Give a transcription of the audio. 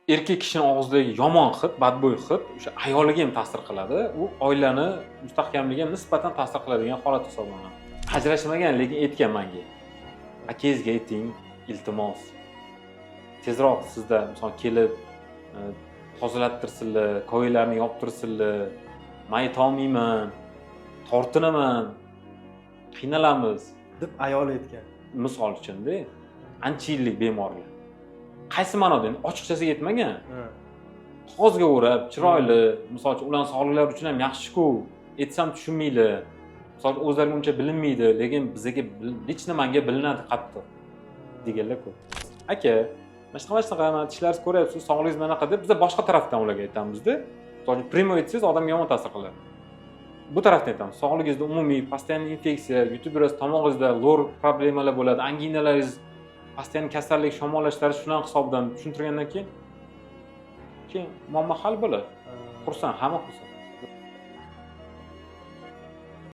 erkak kishining og'zidagi yomon hid, badbo'y hid o'sha ayoliga ham ta'sir qiladi. U oilani mustahkamligiga nisbatan ta'sir qiladigan holat hisoblanadi. Ajrashmagan, lekin aytgan menga. Akangizga ayting, iltimos. Tezroq sizda misol kelib tozalattirsinlar, koylarni yoptirsinlar. Men aytolmayman, tortinaman, qiynalamiz deb ayol aytgan. misol uchun-da. Ancha yillik bemorlar. Qaysi ma'noda endi ochiqchasiga aytmagan. Qog'ozga o'rab, chiroyli, misol uchun ularning sog'liklari uchun ham yaxshi-ku. Aytsam tushunmaydi. Misol o'zlariga uncha bilinmaydi, lekin bizga hech nimanga bilinadi qattiq deganlar ko'p. Aka, mana shunaqa tishlaringizni ko'ryapsiz, sog'lig'ingiz manaqa deb biz boshqa tarafdan ularga aytamiz-da. Misol uchun primo aytsangiz odamga yomon ta'sir qiladi. Bu tarafdan aytamiz. Sog'lig'ingizda umumiy постоянный infeksiya, yutib yurasiz, tomog'ingizda lor problemalar bo'ladi, anginalaringiz, постоянный kasallik, shamollashlari shuning hisobidan tushuntirgandan keyin muammo hal bo'ladi. Xursand, hamma xursand.